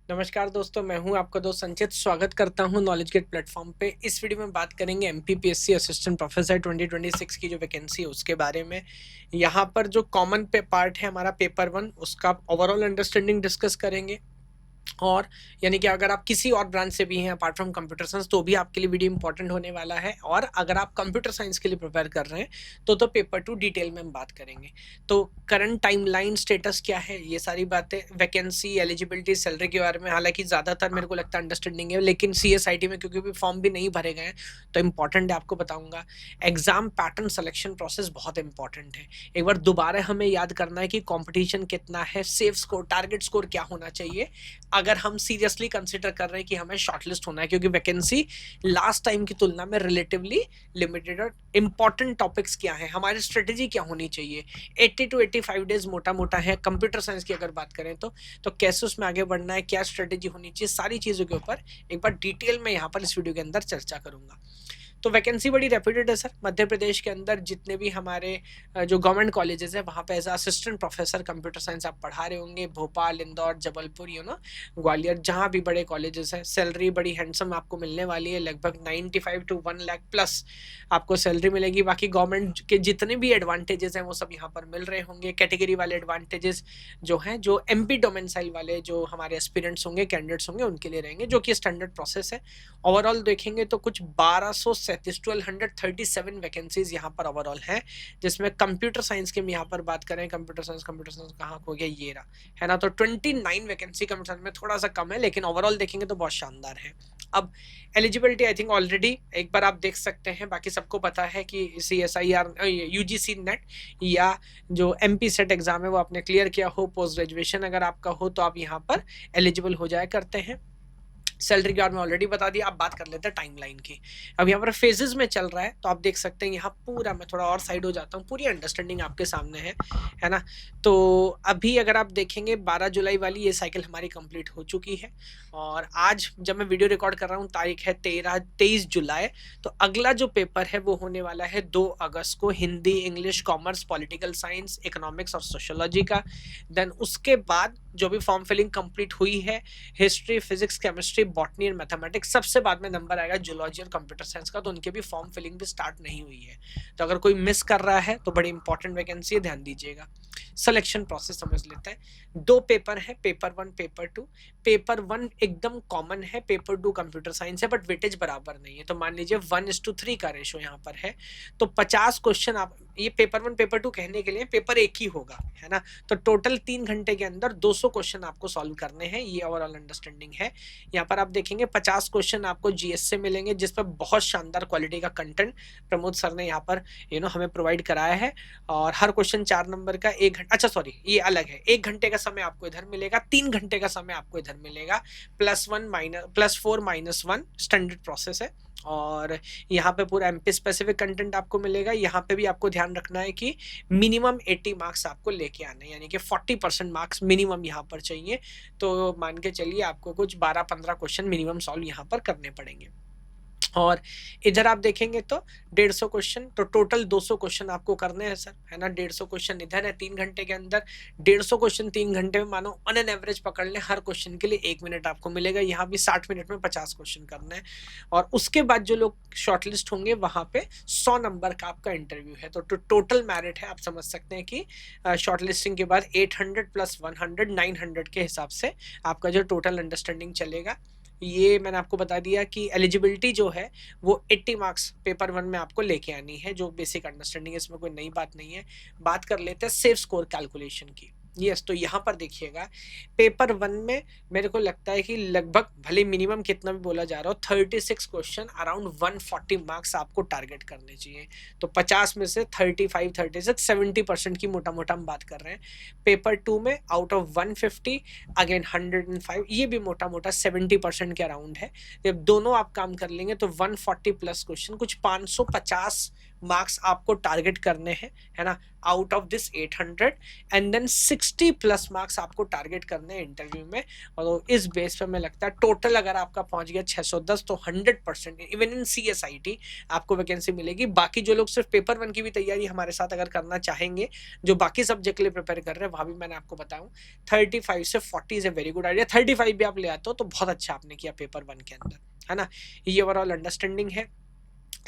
नमस्कार दोस्तों, मैं हूं आपका दोस्त संचित। स्वागत करता हूं नॉलेज गेट प्लेटफॉर्म पे। इस वीडियो में बात करेंगे एमपीपीएससी असिस्टेंट प्रोफेसर 2026 की जो वैकेंसी है उसके बारे में। यहां पर जो कॉमन पे पार्ट है हमारा पेपर 1, उसका ओवरऑल अंडरस्टैंडिंग डिस्कस करेंगे। और यानी कि अगर आप किसी और ब्रांच से भी हैं अपार्ट फ्रॉम कंप्यूटर साइंस तो भी आपके लिए वीडियो इंपॉर्टेंट होने वाला है। और अगर आप कंप्यूटर साइंस के लिए प्रिपेयर कर रहे हैं तो पेपर 2 डिटेल में हम बात करेंगे। तो करंट टाइमलाइन स्टेटस क्या है, ये सारी बातें, वैकेंसी, एलिजिबिलिटी, सैलरी के बारे में। हालांकि ज़्यादातर मेरे को लगता है अंडरस्टैंडिंग है, लेकिन सीएसआईटी में क्योंकि भी फॉर्म भी नहीं भरे गए हैं तो इंपॉर्टेंट है, आपको बताऊंगा। एग्जाम पैटर्न सिलेक्शन प्रोसेस बहुत इंपॉर्टेंट है। एक बार दोबारा हमें याद करना है कि कॉम्पिटिशन कितना है, सेफ स्कोर, टारगेट स्कोर क्या होना चाहिए अगर हम सीरियसली कंसिडर कर रहे हैं कि हमें शॉर्टलिस्ट होना है, क्योंकि वैकेंसी लास्ट टाइम की तुलना में रिलेटिवली लिमिटेड। और इंपॉर्टेंट टॉपिक्स क्या है, हमारी स्ट्रेटेजी क्या होनी चाहिए। 80 to 85 डेज मोटा मोटा है कंप्यूटर साइंस की अगर बात करें तो कैसे उसमें आगे बढ़ना है, क्या स्ट्रेटेजी होनी चाहिए, सारी चीज़ों के ऊपर एक बार डिटेल में यहाँ पर इस वीडियो के अंदर चर्चा करूंगा। तो वैकेंसी बड़ी रेप्यूटेड है सर। मध्य प्रदेश के अंदर जितने भी हमारे जो गवर्नमेंट कॉलेजेस है वहाँ पे as assistant professor computer science आप पढ़ा रहे होंगे। भोपाल, इंदौर, जबलपुर, ग्वालियर, जहाँ भी बड़े कॉलेजेस हैं। सैलरी बड़ी हैंडसम आपको मिलने वाली है, लगभग 95 to 1 लाख प्लस आपको सैलरी मिलेगी। बाकी गवर्नमेंट के जितने भी एडवांटेजेस हैं वो सब यहाँ पर मिल रहे होंगे। कैटेगरी वाले एडवांटेजेस जो हैं, जो एमपी डोमेसाइल वाले जो हमारे एस्पिरेंट्स होंगे, कैंडिडेट्स होंगे, उनके लिए रहेंगे, जो कि स्टैंडर्ड प्रोसेस है। ओवरऑल देखेंगे तो कुछ 1237 वैकेंसीज यहाँ पर ओवरऑल हैं, जिसमें कंप्यूटर साइंस की हम यहाँ पर बात करें। कंप्यूटर साइंस कहाँ हो गया, ये रहा, है ना। तो 29 वैकेंसी कंप्यूटर साइंस में थोड़ा सा कम है, लेकिन ओवरऑल देखेंगे तो बहुत शानदार है। अब एलिजिबिलिटी आई थिंक ऑलरेडी एक बार आप देख सकते हैं, बाकी सबको पता है कि CSIR, यूजीसी नेट या जो MP सेट एग्जाम है वो आपने क्लियर किया हो, पोस्ट ग्रेजुएशन अगर आपका हो तो आप यहाँ पर एलिजिबल हो जाया करते हैं। सैलरी के बारे में ऑलरेडी बता दिया। अब बात कर लेते हैं टाइमलाइन की। अब यहाँ पर फेजेस में चल रहा है तो आप देख सकते हैं यहाँ पूरा, मैं थोड़ा और साइड हो जाता हूँ, पूरी अंडरस्टैंडिंग आपके सामने है ना। तो अभी अगर आप देखेंगे 12 जुलाई वाली ये साइकिल हमारी कंप्लीट हो चुकी है। और आज जब मैं वीडियो रिकॉर्ड कर रहा हूँ तारीख है 23 जुलाई। तो अगला जो पेपर है वो होने वाला है 2 अगस्त को, Hindi, English, commerce, political science, economics और सोशोलॉजी का। देन उसके बाद जो भी फॉर्म फिलिंग कंप्लीट हुई है, history, physics, chemistry, botany and mathematics, सबसे बाद में नंबर आएगा जूलॉजी और कंप्यूटर साइंस का, तो उनके भी फॉर्म फिलिंग भी स्टार्ट नहीं हुई है। तो अगर कोई मिस कर रहा है तो बड़ी इंपॉर्टेंट वैकेंसी है, ध्यान दीजिएगा। सिलेक्शन प्रोसेस समझ लेते हैं। 2 पेपर है, पेपर 1, पेपर 2। पेपर 1 एकदम कॉमन है, पेपर 2 कंप्यूटर साइंस है, बट वेटेज बराबर नहीं है। तो मान लीजिए 1:3 का रेशो यहाँ पर है। तो 50 क्वेश्चन आप, ये पेपर 1 पेपर 2 कहने के लिए पेपर एक ही होगा, है ना। तो टोटल 3 घंटे के अंदर 200 क्वेश्चन आपको सॉल्व करने हैं, ये ओवरऑल अंडरस्टैंडिंग है। यहाँ पर आप देखेंगे 50 क्वेश्चन आपको जीएस से मिलेंगे, जिस पर बहुत शानदार क्वालिटी का कंटेंट प्रमोद सर ने यहाँ पर हमें प्रोवाइड कराया है। और हर क्वेश्चन 4 नंबर का, 1 घंटा, अच्छा सॉरी ये अलग है, 1 घंटे का समय आपको इधर मिलेगा, 3 घंटे का समय आपको इधर मिलेगा। +4 -1 स्टैंडर्ड प्रोसेस है। और यहाँ पे पूरा एमपी स्पेसिफिक कंटेंट आपको मिलेगा। यहाँ पे भी आपको ध्यान रखना है कि मिनिमम 80 मार्क्स आपको लेके आने, यानी कि 40% मार्क्स मिनिमम यहाँ पर चाहिए। तो मान के चलिए आपको कुछ 12-15 क्वेश्चन मिनिमम सॉल्व यहाँ पर करने पड़ेंगे। और इधर आप देखेंगे तो 150 क्वेश्चन, तो टोटल 200 क्वेश्चन आपको करने हैं सर, है ना। 150 क्वेश्चन इधर है 3 घंटे के अंदर। 150 क्वेश्चन 3 घंटे में, मानो ऑन एन एवरेज पकड़ लें, हर क्वेश्चन के लिए 1 मिनट आपको मिलेगा। यहाँ भी 60 मिनट में 50 क्वेश्चन करना है। और उसके बाद जो लोग शॉर्टलिस्ट होंगे वहां पे 100 नंबर का आपका इंटरव्यू है। तो टोटल मेरिट है, आप समझ सकते हैं कि शॉर्टलिस्टिंग के बाद 800 + 100 900 के हिसाब से आपका जो टोटल अंडरस्टैंडिंग चलेगा। ये मैंने आपको बता दिया कि एलिजिबिलिटी जो है वो 80 मार्क्स पेपर 1 में आपको लेके आनी है, जो बेसिक अंडरस्टैंडिंग है, इसमें कोई नई बात नहीं है। बात कर लेते हैं सेफ स्कोर कैलकुलेशन की। यस, तो यहाँ पर देखिएगा पेपर 1 में मेरे को लगता है कि लगभग, भले मिनिमम कितना भी बोला जा रहा हो, 36 क्वेश्चन अराउंड 140 मार्क्स आपको टारगेट करने चाहिए। तो 50 में से 35, 36, 70% की मोटा मोटा हम बात कर रहे हैं। पेपर 2 में आउट ऑफ 150 अगेन 105, ये भी मोटा मोटा 70% के अराउंड है। जब दोनों आप काम कर लेंगे तो 140 प्लस क्वेश्चन, कुछ 550 मार्क्स आपको टारगेट करने हैं, है ना, out of this 800, and then 60 plus marks आपको टारगेट करने हैं इंटरव्यू में। और इस बेस पे हमें लगता है टोटल अगर आपका पहुंच गया 610 तो 100% इवन इन CSIT आपको वैकेंसी मिलेगी। बाकी जो लोग सिर्फ पेपर 1 की भी तैयारी हमारे साथ अगर करना चाहेंगे, जो बाकी सब्जेक्ट के लिए प्रिपेयर कर रहे हैं, वहां भी मैंने आपको बताऊं 35 से 40 is a very good idea. 35 भी आप ले आते हो तो बहुत अच्छा आपने किया पेपर 1 के अंदर, है ना। ये ओवरऑल अंडरस्टैंडिंग है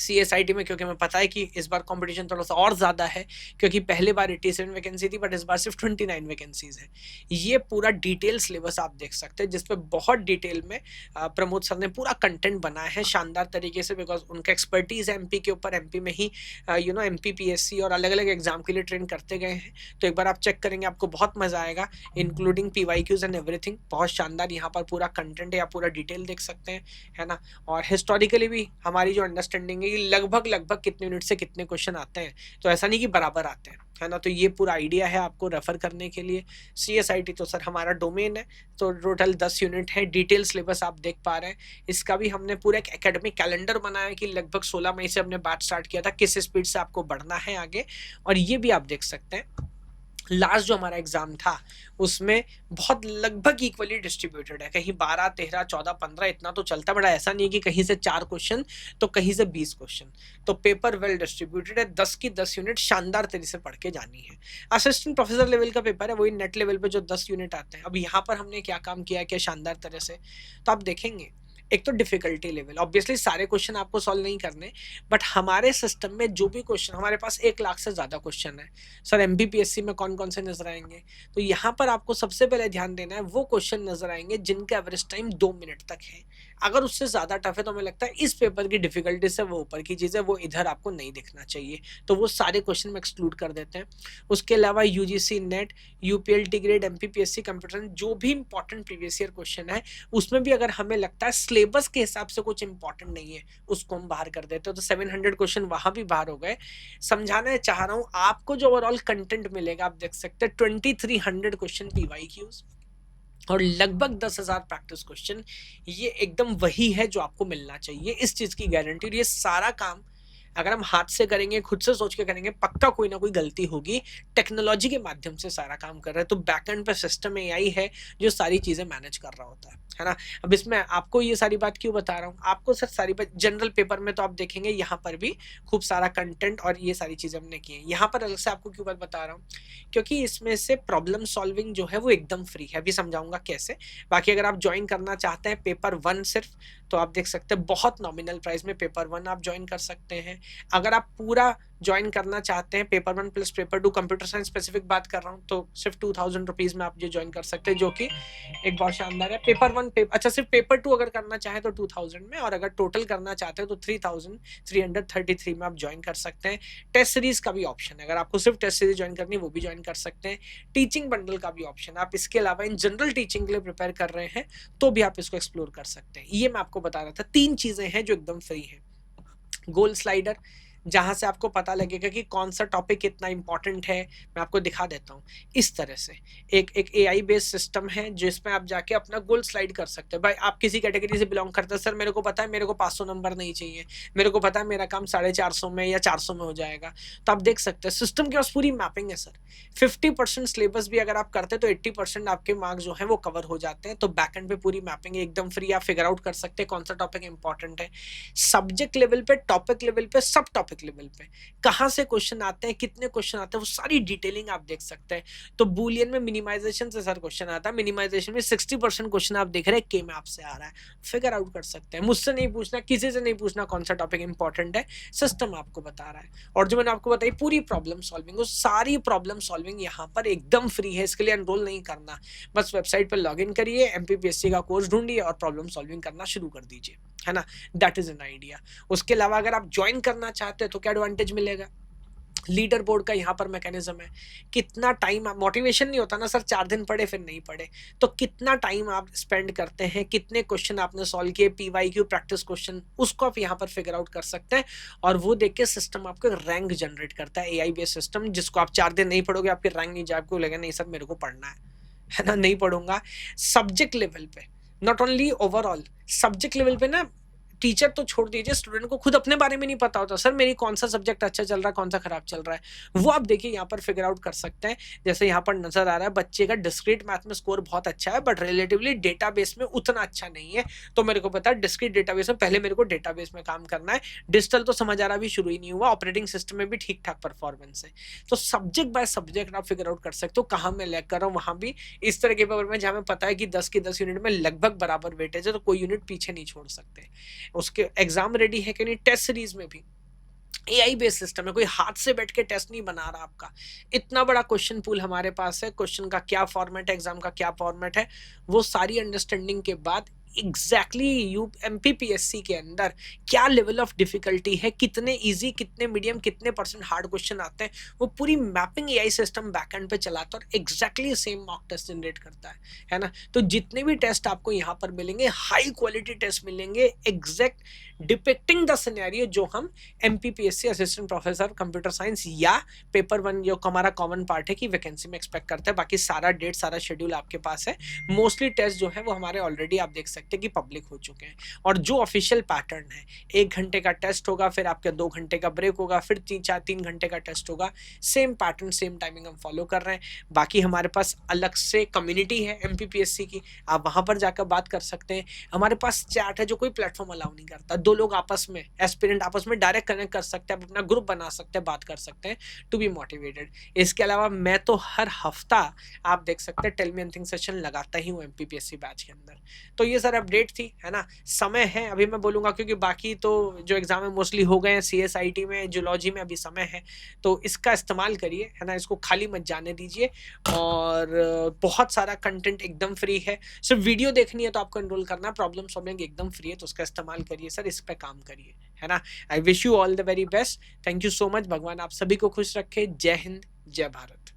CSIT में, क्योंकि हमें पता है कि इस बार कंपटीशन थोड़ा सा और ज्यादा है, क्योंकि पहले बार 87 वैकेंसी थी बट इस बार सिर्फ 29 वैकेंसीज है। ये पूरा डिटेल सिलेबस आप देख सकते हैं, जिसपे बहुत डिटेल में प्रमोद सर ने पूरा कंटेंट बनाया है शानदार तरीके से, बिकॉज उनका एक्सपर्टीज है एमपी के ऊपर। एमपी में ही एमपी PSC और अलग अलग एग्जाम के लिए ट्रेन करते गए हैं। तो एक बार आप चेक करेंगे आपको बहुत मजा आएगा, इंक्लूडिंग PYQs एंड एवरीथिंग। बहुत शानदार यहाँ पर पूरा कंटेंट है, आप पूरा डिटेल देख सकते हैं, है ना। और हिस्टोरिकली भी हमारी जो अंडरस्टैंडिंग है कि लगभग लगभग कितने यूनिट से कितने क्वेश्चन आते हैं, तो ऐसा नहीं कि बराबर आते हैं, है ना। तो ये पूरा आइडिया है आपको रेफर करने के लिए। CSIT तो सर हमारा डोमेन है, तो टोटल 10 यूनिट है। डिटेल सिलेबस आप देख पा रहे हैं। इसका भी हमने पूरा एक एकेडमिक कैलेंडर बनाया है कि लगभग 16 मई से हमने बैच स्टार्ट किया था, किस स्पीड से आपको बढ़ना है आगे। और ये भी आप देख सकते हैं लास्ट जो हमारा एग्जाम था उसमें बहुत लगभग इक्वली डिस्ट्रीब्यूटेड है, कहीं 12, 13, 14, 15 इतना तो चलता, बड़ा ऐसा नहीं है कि कहीं से 4 क्वेश्चन तो कहीं से 20 क्वेश्चन। तो पेपर वेल डिस्ट्रीब्यूटेड है, 10 की 10 यूनिट शानदार तरीके से पढ़ के जानी है। असिस्टेंट प्रोफेसर लेवल का पेपर है, वही नेट लेवल पे जो 10 यूनिट आते हैं। अब यहाँ पर हमने क्या काम किया है क्या शानदार तरह से, तो आप देखेंगे एक तो डिफिकल्टी लेवल, ऑब्वियसली सारे क्वेश्चन आपको सॉल्व नहीं करने, बट हमारे सिस्टम में जो भी क्वेश्चन, हमारे पास 1 लाख से ज्यादा क्वेश्चन है सर। MPPSC में कौन कौन से नजर आएंगे, तो यहाँ पर आपको सबसे पहले ध्यान देना है वो क्वेश्चन नजर आएंगे जिनका एवरेज टाइम 2 मिनट तक है। अगर उससे ज्यादा टफ है तो हमें लगता है इस पेपर की डिफिकल्टी से वो ऊपर की चीज है, वो इधर आपको नहीं दिखना चाहिए, तो वो सारे क्वेश्चन में एक्सक्लूड कर देते हैं। उसके अलावा UGC net, UPLT grade, MPPSC computer, जो भी इंपॉर्टेंट प्रीवियस ईयर क्वेश्चन है उसमें भी अगर हमें लगता है सिलेबस के हिसाब से कुछ इंपॉर्टेंट नहीं है, उसको हम बाहर कर देते हो। तो 700 क्वेश्चन वहां भी बाहर हो गए। समझाना चाह रहा हूं आपको, जो ओवरऑल कंटेंट मिलेगा आप देख सकते हैं 2300 क्वेश्चन PYQs और लगभग 10,000 प्रैक्टिस क्वेश्चन। ये एकदम वही है जो आपको मिलना चाहिए, इस चीज की गारंटी। और ये सारा काम अगर हम हाथ से करेंगे, खुद से सोच के करेंगे, पक्का कोई ना कोई गलती होगी। टेक्नोलॉजी के माध्यम से सारा काम कर रहे हैं, तो बैकएंड पे सिस्टम AI है जो सारी चीजें मैनेज कर रहा होता है ना। अब इसमें आपको ये सारी बात क्यों बता रहा हूँ, आपको सर सारी बात जनरल पेपर में तो आप देखेंगे यहाँ पर भी खूब सारा कंटेंट और ये सारी चीजें हमने की है। यहाँ पर अलग से आपको क्यों बात बता रहा हूँ, क्योंकि इसमें से प्रॉब्लम सॉल्विंग जो है वो एकदम फ्री है, अभी समझाऊंगा कैसे। बाकी अगर आप ज्वाइन करना चाहते हैं पेपर 1 सिर्फ, तो आप देख सकते हैं बहुत नॉमिनल प्राइस में पेपर 1 आप ज्वाइन कर सकते हैं। अगर आप पूरा ज्वाइन करना चाहते हैं paper 1 plus paper 2, computer science specific बात कर रहा हूँ, तो सिर्फ 2000 रुपीज में आप ये ज्वाइन कर सकते हैं, जो कि एक बहुत शानदार है। पेपर 1 अच्छा सिर्फ पेपर 2 अगर करना चाहें तो 2000 में, और अगर टोटल करना चाहते हैं तो 3333 में आप ज्वाइन कर सकते हैं। टेस्ट सीरीज का भी ऑप्शन है, अगर आपको सिर्फ टेस्ट सीरीज ज्वाइन करनी है वो भी ज्वाइन कर सकते हैं। टीचिंग बंडल का भी ऑप्शन है, आप इसके अलावा इन जनरल टीचिंग के लिए प्रिपेयर कर रहे हैं तो भी आप इसको एक्सप्लोर कर सकते हैं। ये मैं आपको बता रहा था, 3 चीजें हैं जो एकदम फ्री है। गोल स्लाइडर, जहां से आपको पता लगेगा कि कौन सा टॉपिक कितना इंपॉर्टेंट है, मैं आपको दिखा देता हूँ। इस तरह से एक AI बेस्ड सिस्टम है जिसमें आप जाके अपना गोल स्लाइड कर सकते हैं। भाई आप किसी कैटेगरी से बिलोंग करते हैं, सर मेरे को पता है मेरे को 500 नंबर नहीं चाहिए, मेरे को पता है मेरा काम 450 में या 400 में हो जाएगा, तो आप देख सकते हैं सिस्टम के पास पूरी मैपिंग है सर। 50% सिलेबस भी अगर आप करते हैं तो 80% आपके मार्क्स जो है वो कवर हो जाते हैं। तो बैकएंड पे पूरी मैपिंग है एकदम फ्री, आप फिगर आउट कर सकते हैं कौन सा टॉपिक इंपॉर्टेंट है। सब्जेक्ट लेवल पे, टॉपिक लेवल पे, सब टॉपिक लेवल पे कहां से क्वेश्चन आते हैं, कितने क्वेश्चन आते हैं, वो सारी डिटेलिंग आप देख सकते हैं। तो बूलियन में मिनिमाइजेशन से सर क्वेश्चन आता है, मिनिमाइजेशन में 60% क्वेश्चन आप देख रहे हैं के मैप से आ रहा है, फिगर आउट कर सकते हैं। मुझसे नहीं पूछना, किसी से नहीं पूछना कौन सा टॉपिक इंपॉर्टेंट है, सिस्टम आपको बता रहा है। और जो मैंने आपको बताई पूरी प्रॉब्लम सॉल्विंग, वो सारी प्रॉब्लम सॉल्विंग यहाँ पर एकदम फ्री है। इसके लिए एनरोल नहीं करना, बस वेबसाइट पर लॉग इन करिए, MPPSC का कोर्स ढूंढिए और प्रॉब्लम सॉल्विंग करना शुरू कर दीजिए, है ना। That is an idea. उसके अलावा अगर आप ज्वाइन करना चाहते हैं तो क्या एडवांटेज मिलेगा, लीडर बोर्ड का यहाँ पर मैकेनिज्म है। कितना टाइम आप, मोटिवेशन नहीं होता ना सर 4 दिन पढ़े फिर नहीं पढ़े, तो कितना टाइम आप स्पेंड करते हैं, कितने क्वेश्चन आपने सॉल्व किए, PYQ प्रैक्टिस क्वेश्चन, उसको आप यहाँ पर फिगर आउट कर सकते हैं। और वो देख के सिस्टम आपको रैंक जनरेट करता है, AI बेस्ड सिस्टम, जिसको आप 4 दिन नहीं पढ़ोगे आपकी रैंक नहीं जाए, आपको लगेगा नहीं सर मेरे को पढ़ना है ना, नहीं पढ़ूंगा। सब्जेक्ट लेवल पे, not only overall, subject level पे ना टीचर तो छोड़ दीजिए, स्टूडेंट को खुद अपने बारे में नहीं पता होता, सर मेरी कौन सा सब्जेक्ट अच्छा चल रहा है, कौन सा खराब चल रहा है, वो आप देखिए यहाँ पर फिगर आउट कर सकते हैं। जैसे यहाँ पर नजर आ रहा है बच्चे का डिस्क्रीट मैथ में स्कोर बहुत अच्छा है, बट रिलेटिवली डेटाबेस में उतना अच्छा नहीं है। तो मेरे को पता है डिस्क्रीट डेटाबेस में पहले मेरे को डेटाबेस में काम करना है, डिजिटल तो समझ आ रहा, भी शुरू ही नहीं हुआ, ऑपरेटिंग सिस्टम में भी ठीक ठाक परफॉर्मेंस है। तो सब्जेक्ट बाय सब्जेक्ट आप फिगर आउट कर सकते हो कहाँ मैं लैग कर रहा हूँ। वहां भी इस तरह के पेपर में जहां में पता है कि 10 की 10 यूनिट में लगभग बराबर वेटेज है, तो कोई यूनिट पीछे नहीं छोड़ सकते। उसके एग्जाम रेडी है कि नहीं, टेस्ट सीरीज में भी एआई बेस्ड सिस्टम है, कोई हाथ से बैठ के टेस्ट नहीं बना रहा आपका। इतना बड़ा क्वेश्चन पूल हमारे पास है, क्वेश्चन का क्या फॉर्मेट है, एग्जाम का क्या फॉर्मेट है, वो सारी अंडरस्टैंडिंग के बाद एग्जैक्टली यू एमपीपीएससी के अंदर क्या लेवल ऑफ डिफिकल्टी है, कितने इजी, कितने मीडियम, कितने परसेंट हार्ड क्वेश्चन आते हैं, वो पूरी मैपिंग एआई सिस्टम बैकएंड पे चलाता है और exactly same mock test generate करता है ना। तो जितने भी टेस्ट आपको यहाँ पर मिलेंगे हाई क्वालिटी टेस्ट मिलेंगे, एग्जैक्ट डिपिक्टिंग द सिनेरियो जो हम MPPSC assistant professor computer science या पेपर 1 जो हमारा कॉमन पार्ट है की वैकेंसी में एक्सपेक्ट करते हैं। बाकी सारा डेट, सारा शेड्यूल आपके पास है। मोस्टली टेस्ट जो है वो हमारे ऑलरेडी आप देख सकते हैं कि पब्लिक हो चुके हैं। और जो ऑफिशियल पैटर्न है, 1 घंटे का टेस्ट होगा, फिर आपका 2 घंटे का ब्रेक होगा, फिर 3 घंटे का टेस्ट होगा, सेम पैटर्न सेम टाइमिंग हम फॉलो कर रहे हैं। बाकी हमारे पास अलग से कम्युनिटी है एमपीपीएससी की, आप वहां पर जाकर बात कर सकते हैं। हमारे पास चैट है जो कोई प्लेटफॉर्म अलाउ नहीं करता, 2 लोग आपस में, एस्पिरेंट आपस में डायरेक्ट कनेक्ट कर सकते हैं, अपना ग्रुप बना सकते हैं, बात कर सकते हैं टू बी मोटिवेटेड। इसके अलावा मैं तो हर हफ्ता आप देख सकते हैं टेल मी एनीथिंग सेशन लगाता ही हूँ एमपीपीएससी बैच के अंदर। तो ये सर अपडेट थी, है ना। समय है अभी मैं बोलूंगा, क्योंकि बाकी तो जो एग्जाम है मोस्टली हो गए हैं, सीएसआईटी में, जूलॉजी में अभी समय है, तो इसका इस्तेमाल करिए, है ना, इसको खाली मत जाने दीजिए। और बहुत सारा कंटेंट एकदम फ्री है, सिर्फ वीडियो देखनी है तो आपको एनरोल करना है, प्रॉब्लम सॉल्विंग एकदम फ्री है, तो उसका इस्तेमाल करिए सर, इस पे काम करिए, है ना। I wish you all the very best, thank you so much, भगवान आप सभी को खुश रखे, जय हिंद, जय भारत।